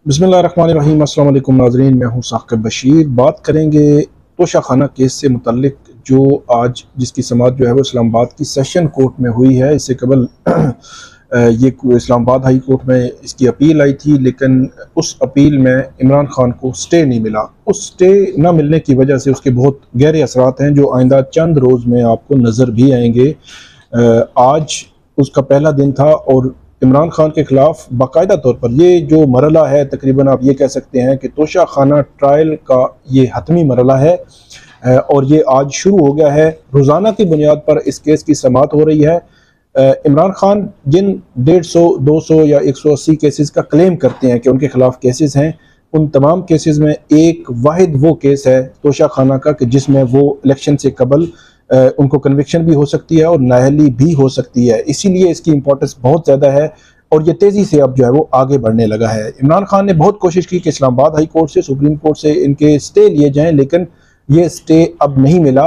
बिस्मिल्लाहिर्रहमानिर्रहीम। अस्सलाम वालेकुम नाज़रीन, मैं हूँ साक़िब बशीर। बात करेंगे तोशा खाना केस से मुतल्लिक जो आज जिसकी समाअत जो है वो इस्लामाबाद की सेशन कोर्ट में हुई है। इससे कबल ये इस्लामाबाद हाई कोर्ट में इसकी अपील आई थी, लेकिन उस अपील में इमरान खान को स्टे नहीं मिला। उस स्टे न मिलने की वजह से उसके बहुत गहरे असरात हैं जो आइंदा चंद रोज़ में आपको नज़र भी आएंगे। आज उसका पहला दिन था और इमरान खान के खिलाफ बाकायदा तौर पर ये जो मरला है, तकरीबन आप ये कह सकते हैं कि तोशा खाना ट्रायल का ये हतमी मरला है और ये आज शुरू हो गया है। रोज़ाना की बुनियाद पर इस केस की समाअत हो रही है। इमरान खान जिन 150, 200 या 180 केसेस का क्लेम करते हैं कि उनके खिलाफ केसेस हैं, उन तमाम केसेस में एक वाहिद वो केस है तोशा खाना का कि जिसमें वो इलेक्शन से कबल उनको कन्विक्शन भी हो सकती है और नाअहली भी हो सकती है। इसीलिए इसकी इंपॉर्टेंस बहुत ज़्यादा है और ये तेज़ी से अब जो है वो आगे बढ़ने लगा है। इमरान खान ने बहुत कोशिश की कि इस्लामाबाद हाई कोर्ट से, सुप्रीम कोर्ट से इनके स्टे लिए जाएं, लेकिन ये स्टे अब नहीं मिला।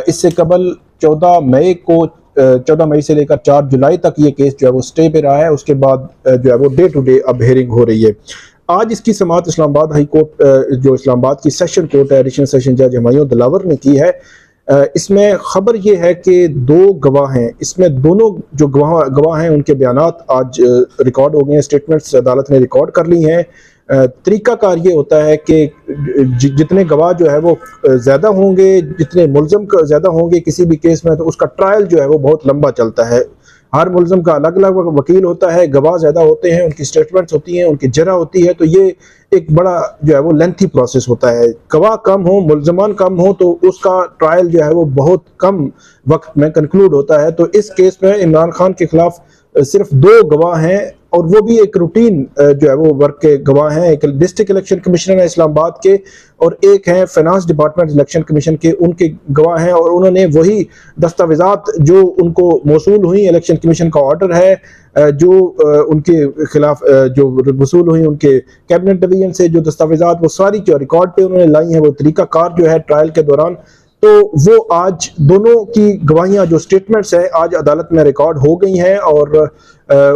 इससे कबल 14 मई से लेकर 4 जुलाई तक ये केस जो है वो स्टे पे रहा है। उसके बाद जो है वो डे टू डे अब हेयरिंग हो रही है। आज इसकी समाअत इस्लामाबाद हाई कोर्ट, जो इस्लामाबाद की सेशन कोर्ट है, एडिशनल सेशन जज हुमायूं दिलावर ने की है। इसमें ख़बर यह है कि 2 गवाह हैं, इसमें दोनों जो गवाह हैं उनके बयानात आज रिकॉर्ड हो गए हैं। स्टेटमेंट्स अदालत ने रिकॉर्ड कर ली हैं। तरीक़ाकार ये होता है कि जितने गवाह जो है वो ज़्यादा होंगे, जितने मुल्ज़म ज़्यादा होंगे किसी भी केस में, तो उसका ट्रायल जो है वो बहुत लंबा चलता है। हर मुल्ज़म का अलग अलग वकील होता है, गवाह ज़्यादा होते हैं, उनकी स्टेटमेंट्स होती हैं, उनकी जरा होती है, तो ये एक बड़ा जो है वो लेंथी प्रोसेस होता है। गवाह कम हो, मुल्ज़मान कम हो, तो उसका ट्रायल जो है वो बहुत कम वक्त में कंक्लूड होता है। तो इस केस में इमरान खान के खिलाफ सिर्फ 2 गवाह हैं और वो भी एक रूटीन जो है वो वर्क के गवाह हैं। एक डिस्ट्रिक्ट इलेक्शन कमिश्नर है इस्लामाबाद के और एक है फाइनेंस डिपार्टमेंट इलेक्शन कमीशन के, उनके गवाह हैं और उन्होंने वही दस्तावेज़ात जो उनको मौसूल हुई, इलेक्शन कमीशन का ऑर्डर है जो उनके खिलाफ जो वसूल हुई उनके कैबिनेट डिवीजन से, जो दस्तावेज़ात वो सारी जो रिकॉर्ड पे उन्होंने लाई हैं, वो तरीक़ाकार जो है ट्रायल के दौरान, तो वो आज दोनों की गवाहियाँ जो स्टेटमेंट्स हैं आज अदालत में रिकॉर्ड हो गई हैं। और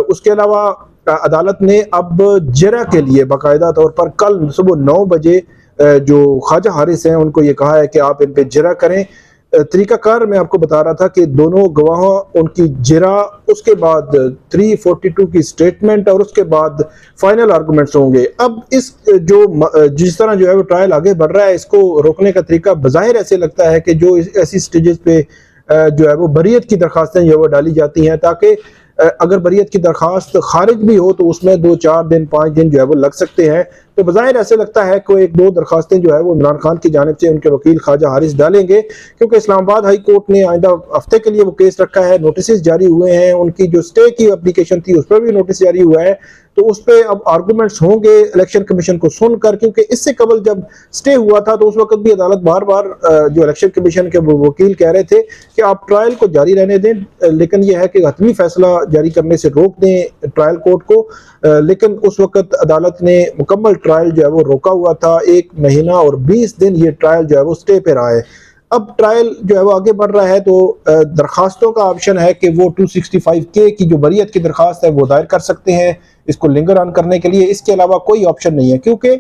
उसके अलावा अदालत ने अब जरा के लिए बाकायदा तौर पर कल सुबह 9 बजे जो ख्वाजा हारिस हैं उनको ये कहा है कि आप इन पे जरा करें। तरीक़ाकार मैं आपको बता रहा था कि दोनों गवाह, उनकी जरा, उसके बाद 342 की स्टेटमेंट और उसके बाद फाइनल आर्गूमेंट्स होंगे। अब इस जिस तरह जो है वो ट्रायल आगे बढ़ रहा है, इसको रोकने का तरीका बज़ाहिर ऐसे लगता है कि जो ऐसी स्टेजेस पे जो है वो बरियत की दरखास्तें जो है वो डाली जाती हैं, ताकि अगर बरियत की दरखास्त खारिज भी हो तो उसमें 2-4 दिन 5 दिन जो है वो लग सकते हैं। तो बज़ाहिर ऐसे लगता है कि 1-2 दरखास्तें जो है वो इमरान खान की जानिब से उनके वकील ख्वाजा हारिस डालेंगे, क्योंकि इस्लामाबाद हाई कोर्ट ने आइंदा हफ्ते के लिए वो केस रखा है। नोटिस जारी हुए हैं, उनकी जो स्टे की एप्लीकेशन थी उस पर भी नोटिस जारी हुआ है। तो उस पर अब आर्गूमेंट्स होंगे इलेक्शन कमीशन को सुनकर, क्योंकि इससे कबल जब स्टे हुआ था तो उस वक्त भी अदालत बार बार जो इलेक्शन कमीशन के वकील कह रहे थे कि आप ट्रायल को जारी रहने दें, लेकिन यह है कि हतमी फैसला जारी करने से रोक दें ट्रायल कोर्ट को। लेकिन उस वक्त अदालत ने मुकम्मल ट्रायल जो है वो रोका हुआ था। 1 महीना और 20 दिन ये ट्रायल जो है वो स्टे पे रहा है। अब ट्रायल जो है वो आगे बढ़ रहा है, तो दरखास्तों का ऑप्शन है कि वो 265K की जो बरियत की दरखास्त है वो दायर कर सकते हैं इसको लिंगर ऑन करने के लिए। इसके अलावा कोई ऑप्शन नहीं है, क्योंकि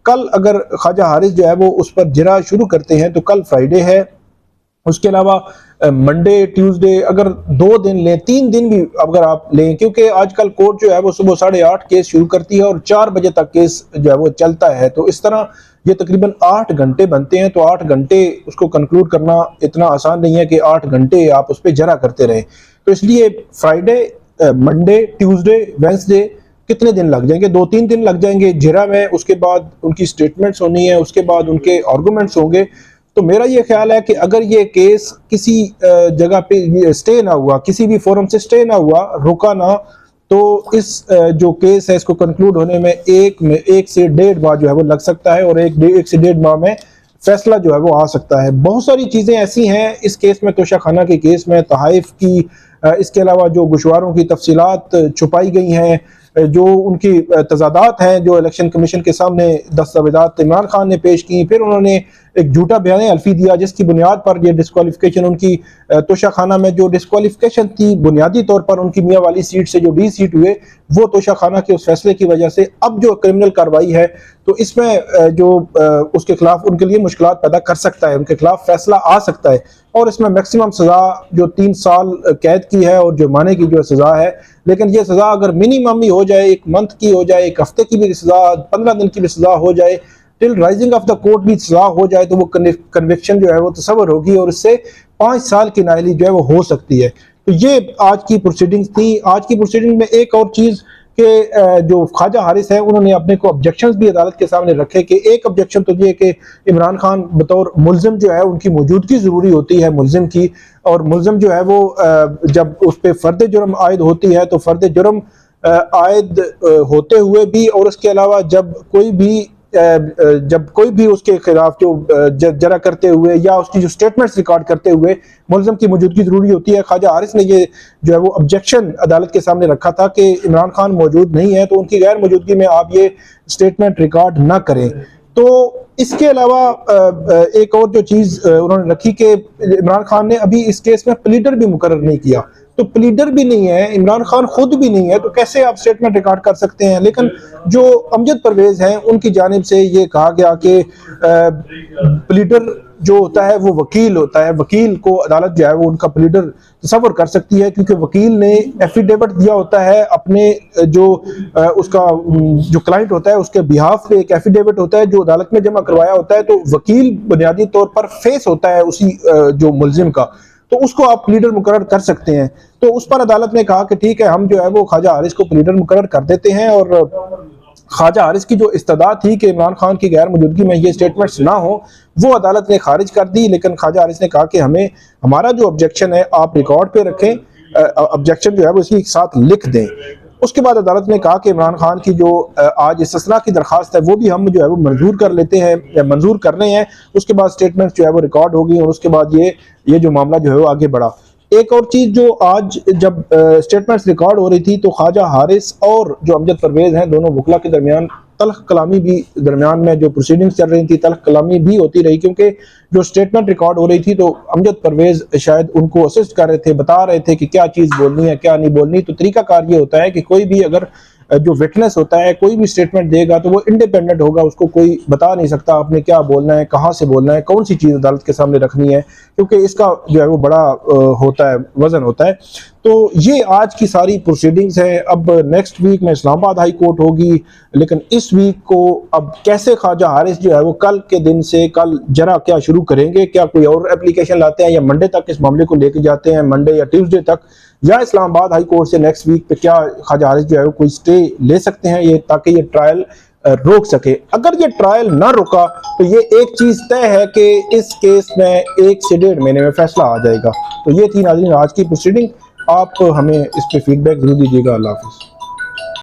कल अगर ख्वाजा हारिस जो है वो उस पर जरा शुरू करते हैं तो कल फ्राइडे है। उसके अलावा मंडे, ट्यूसडे, अगर 2 दिन लें, 3 दिन भी अगर आप लें, क्योंकि आजकल कोर्ट जो है वो सुबह 8:30 केस शुरू करती है और 4 बजे तक केस जो है वो चलता है। तो इस तरह ये तकरीबन 8 घंटे बनते हैं। तो 8 घंटे उसको कंक्लूड करना इतना आसान नहीं है कि 8 घंटे आप उस पर जरा करते रहें। तो इसलिए फ्राइडे, मंडे, ट्यूसडे, वेंसडे कितने दिन लग जाएंगे? 2-3 दिन लग जाएंगे जरा में। उसके बाद उनकी स्टेटमेंट्स होनी है, उसके बाद उनके आर्गूमेंट्स होंगे। तो मेरा ये ख्याल है कि अगर ये केस किसी जगह पे स्टे ना हुआ, किसी भी फोरम से स्टे ना हुआ, रुका ना, तो इस जो केस है इसको कंक्लूड होने में 1 से 1.5 माह जो है वो लग सकता है और 1 से 1.5 माह में फैसला जो है वो आ सकता है। बहुत सारी चीज़ें ऐसी हैं इस केस में, तोशा खाना के केस में, तहाइफ की, इसके अलावा जो गुशवारों की तफसीलात छुपाई गई हैं, जो उनकी तजादात हैं जो इलेक्शन कमीशन के सामने दस्तावेजात इमरान खान ने पेश की, फिर उन्होंने एक झूठा बयान अल्फी दिया जिसकी बुनियाद पर ये डिस्क्वालिफिकेशन उनकी तोशाखाना में जो डिस्क्वालिफिकेशन थी बुनियादी तौर पर उनकी मियाँ वाली सीट से जो डी सीट हुए वो तोशाखाना के उस फैसले की वजह से अब जो क्रिमिनल कार्रवाई है तो इसमें जो उसके खिलाफ उनके लिए मुश्किलात पैदा कर सकता है, उनके खिलाफ फैसला आ सकता है और इसमें मैक्सिमम सजा जो 3 साल कैद की है और जुर्माने की जो सजा है, लेकिन ये सजा अगर मिनिमम भी हो जाए, 1 मंथ की हो जाए, 1 हफ्ते की भी सजा, 15 दिन की भी सजा हो जाए, till rising of the court भी सजा हो जाए तो वो कन्विक्शन जो है वो तस्वर होगी और इससे 5 साल की नाअहली जो है वो हो सकती है। तो ये आज की प्रोसीडिंग्स थी। आज की प्रोसीडिंग में एक और चीज़ कि जो ख्वाजा हारिस है उन्होंने अपने को ऑब्जेक्शंस भी अदालत के सामने रखे कि एक ऑब्जेक्शन तो ये कि इमरान खान बतौर मुल्जिम जो है उनकी मौजूदगी ज़रूरी होती है मुल्जिम की, और मुल्जिम जो है वो जब उस पर फ़र्द जुर्म आयद होती है तो फ़र्द जुर्म आयद होते हुए भी और उसके अलावा जब कोई भी उसके खिलाफ जो जरा करते हुए या उसकी जो स्टेटमेंट्स रिकॉर्ड करते हुए मुल्ज़िम की मौजूदगी ज़रूरी होती है। ख्वाजा हारिस ने ये जो है वो ऑब्जेक्शन अदालत के सामने रखा था कि इमरान खान मौजूद नहीं है तो उनकी गैर मौजूदगी में आप ये स्टेटमेंट रिकॉर्ड ना करें। तो इसके अलावा एक और जो चीज़ उन्होंने रखी कि इमरान खान ने अभी इस केस में प्लीडर भी मुकर्रर नहीं किया, तो प्लीडर भी नहीं है, इमरान खान खुद भी नहीं है, तो कैसे आप स्टेटमेंट रिकॉर्ड कर सकते हैं। लेकिन जो अमजद परवेज हैं उनकी जानिब से ये कहा गया कि प्लीडर जो होता है वो वकील होता है, वकील को अदालत जो है वो उनका प्लीडर तस्वर कर सकती है क्योंकि वकील ने एफिडेविट दिया होता है अपने जो उसका जो क्लाइंट होता है उसके बिहाफ पे एक एफिडेविट होता है जो अदालत में जमा करवाया होता है, तो वकील बुनियादी तौर पर फेस होता है उसी जो मुल्जिम का, तो उसको आप प्लीडर मुकर्रर कर सकते हैं। तो उस पर अदालत ने कहा कि ठीक है हम जो है वो ख्वाजा हारिस को प्लीडर मुकर्रर कर देते हैं और ख्वाजा हारिस की जो इस्तदा थी कि इमरान खान की गैर मौजूदगी में ये स्टेटमेंट्स ना हो वो अदालत ने खारिज कर दी, लेकिन ख्वाजा हारिस ने कहा कि हमारा जो ऑब्जेक्शन है आप रिकॉर्ड पे रखें, ऑब्जेक्शन जो है वो इसी साथ लिख दें। उसके बाद अदालत ने कहा कि इमरान खान की जो आज इस्तिस्ना की दरख्वास्त है वो भी हम जो है वो मंजूर कर लेते हैं या मंजूर करने हैं। उसके बाद स्टेटमेंट जो है वो रिकॉर्ड होगी और उसके बाद ये जो मामला जो है वो आगे बढ़ा। एक और चीज़ जो आज जब स्टेटमेंट्स रिकॉर्ड हो रही थी तो ख्वाजा हारिस और जो अमजद परवेज हैं दोनों वकला के दरमियान तल्ख कलामी भी दरमियान में जो प्रोसीडिंग्स चल रही थी तल्ख कलामी भी होती रही क्योंकि जो स्टेटमेंट रिकॉर्ड हो रही थी तो अमजद परवेज शायद उनको असिस्ट कर रहे थे, बता रहे थे कि क्या चीज़ बोलनी है क्या नहीं बोलनी। तो तरीकाकार ये होता है कि कोई भी अगर जो विटनेस होता है कोई भी स्टेटमेंट देगा तो वो इंडिपेंडेंट होगा, उसको कोई बता नहीं सकता आपने क्या बोलना है, कहाँ से बोलना है, कौन सी चीज़ अदालत के सामने रखनी है, क्योंकि इसका जो है वो बड़ा होता है वजन होता है। तो ये आज की सारी प्रोसीडिंग्स हैं। अब नेक्स्ट वीक में इस्लामाबाद हाई कोर्ट होगी, लेकिन इस वीक को अब कैसे ख्वाजा हारिस जो है वो कल के दिन से कल जरा क्या शुरू करेंगे, क्या कोई और एप्लीकेशन लाते हैं या मंडे तक इस मामले को लेके जाते हैं, मंडे या ट्यूसडे तक, या इस्लामाबाद हाई कोर्ट से नेक्स्ट वीक पे क्या ख्वाजा हारिस जो है वो कोई स्टे ले सकते हैं ये ताकि ये ट्रायल रोक सके। अगर ये ट्रायल ना रुका तो ये एक चीज़ तय है कि इस केस में 1 से 1.5 महीने में फैसला आ जाएगा। तो ये थी नाज़रीन आज की प्रोसीडिंग। आप हमें इस पर फीडबैक जरूर दीजिएगा। अल्लाह हाफ़िज़।